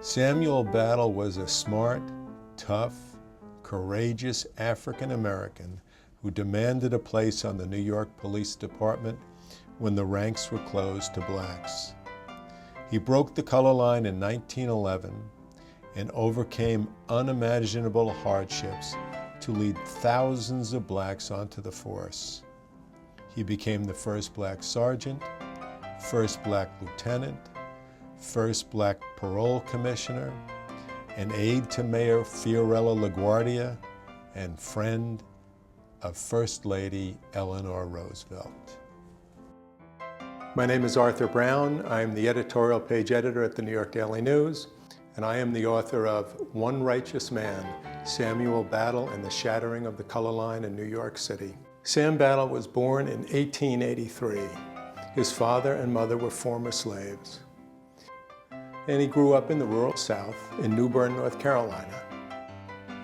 Samuel Battle was a smart, tough, courageous African American who demanded a place on the New York Police Department when the ranks were closed to blacks. He broke the color line in 1911 and overcame unimaginable hardships to lead thousands of blacks onto the force. He became the first black sergeant, first black lieutenant, first black parole commissioner, an aide to Mayor Fiorello LaGuardia, and friend of First Lady Eleanor Roosevelt. My name is Arthur Browne. I'm the editorial page editor at the New York Daily News, and I am the author of One Righteous Man, Samuel Battle and the Shattering of the Color Line in New York City. Sam Battle was born in 1883. His father and mother were former slaves. And he grew up in the rural South in New Bern, North Carolina.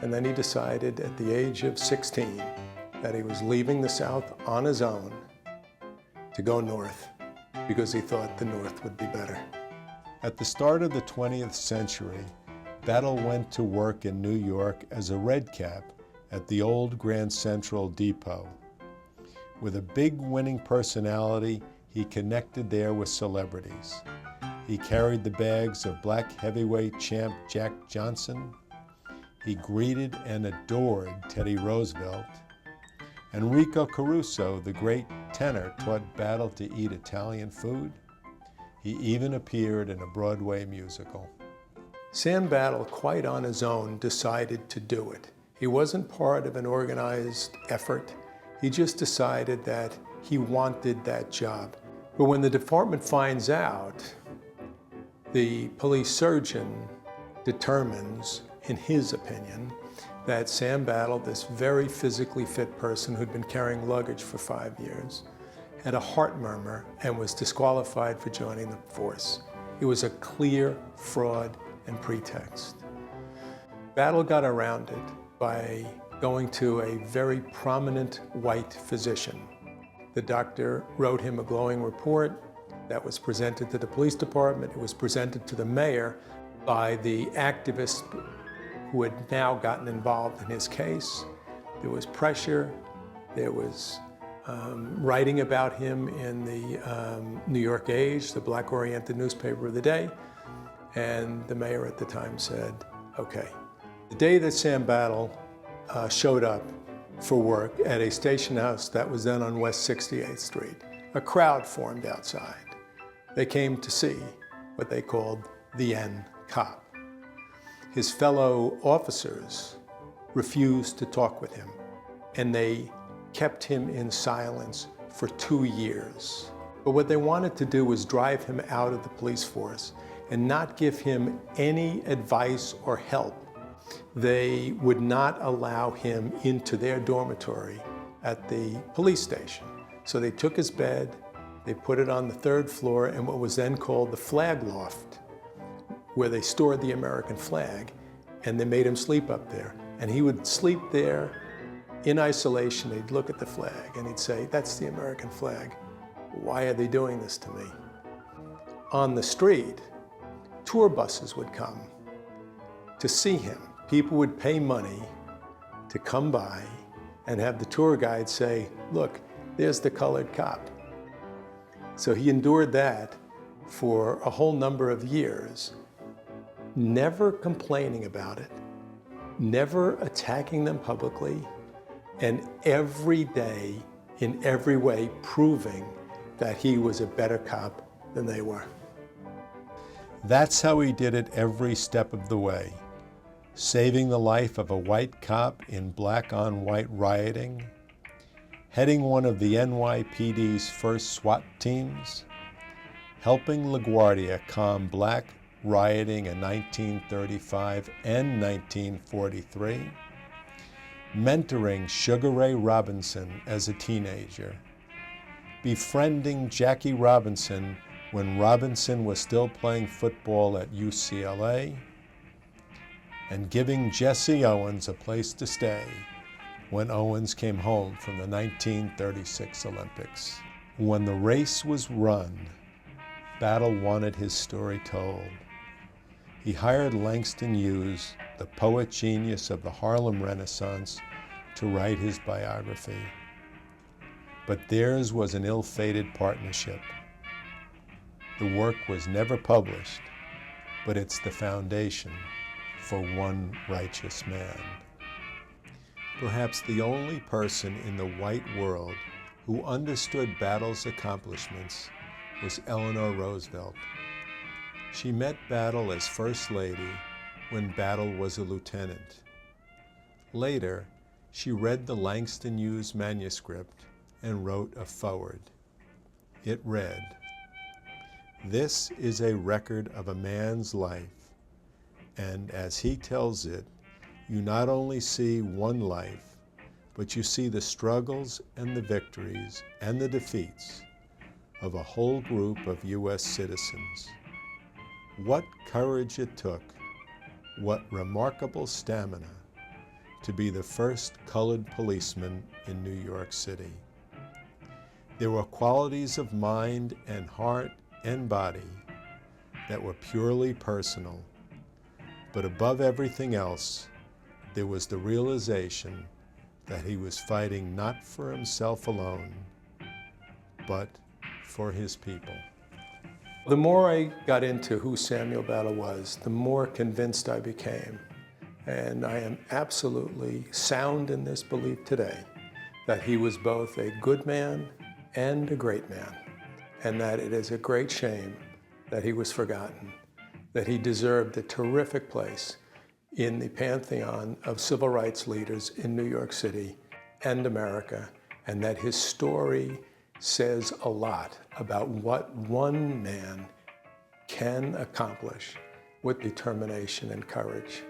And then he decided at the age of 16 that he was leaving the South on his own to go north because he thought the North would be better. At the start of the 20th century, Battle went to work in New York as a redcap at the old Grand Central Depot. With a big winning personality, he connected there with celebrities. He carried the bags of black heavyweight champ Jack Johnson. He greeted and adored Teddy Roosevelt. Enrico Caruso, the great tenor, taught Battle to eat Italian food. He even appeared in a Broadway musical. Sam Battle, quite on his own, decided to do it. He wasn't part of an organized effort. He just decided that he wanted that job. But when the department finds out, the police surgeon determines, in his opinion, that Sam Battle, this very physically fit person who'd been carrying luggage for 5 years, had a heart murmur and was disqualified for joining the force. It was a clear fraud and pretext. Battle got around it by going to a very prominent white physician. The doctor wrote him a glowing report that was presented to the police department. It was presented to the mayor by the activist who had now gotten involved in his case. There was pressure. There was writing about him in the New York Age, the black-oriented newspaper of the day. And the mayor at the time said, okay. The day that Sam Battle showed up for work at a station house that was then on West 68th Street, a crowd formed outside. They came to see what they called the N cop. His fellow officers refused to talk with him, and they kept him in silence for 2 years. But what they wanted to do was drive him out of the police force and not give him any advice or help. They would not allow him into their dormitory at the police station. So they took his bed, they put it on the 3rd floor in what was then called the flag loft, where they stored the American flag, and they made him sleep up there. And he would sleep there in isolation. He'd look at the flag and he'd say, that's the American flag. Why are they doing this to me? On the street, tour buses would come to see him. People would pay money to come by and have the tour guide say, look, there's the colored cop. So he endured that for a whole number of years, never complaining about it, never attacking them publicly, and every day, in every way, proving that he was a better cop than they were. That's how he did it every step of the way, saving the life of a white cop in black-on-white rioting, heading one of the NYPD's first SWAT teams, helping LaGuardia calm black rioting in 1935 and 1943, mentoring Sugar Ray Robinson as a teenager, befriending Jackie Robinson when Robinson was still playing football at UCLA, and giving Jesse Owens a place to stay when Owens came home from the 1936 Olympics. When the race was run, Battle wanted his story told. He hired Langston Hughes, the poet genius of the Harlem Renaissance, to write his biography. But theirs was an ill-fated partnership. The work was never published, but it's the foundation for one righteous man. Perhaps the only person in the white world who understood Battle's accomplishments was Eleanor Roosevelt. She met Battle as First Lady when Battle was a lieutenant. Later, she read the Langston Hughes manuscript and wrote a foreword. It read, "This is a record of a man's life, and as he tells it, you not only see one life, but you see the struggles and the victories and the defeats of a whole group of U.S. citizens. What courage it took, what remarkable stamina to be the first colored policeman in New York City. There were qualities of mind and heart and body that were purely personal, but above everything else, there was the realization that he was fighting not for himself alone, but for his people." The more I got into who Samuel Battle was, the more convinced I became. And I am absolutely sound in this belief today that he was both a good man and a great man, and that it is a great shame that he was forgotten, that he deserved a terrific place in the pantheon of civil rights leaders in New York City and America, and that his story says a lot about what one man can accomplish with determination and courage.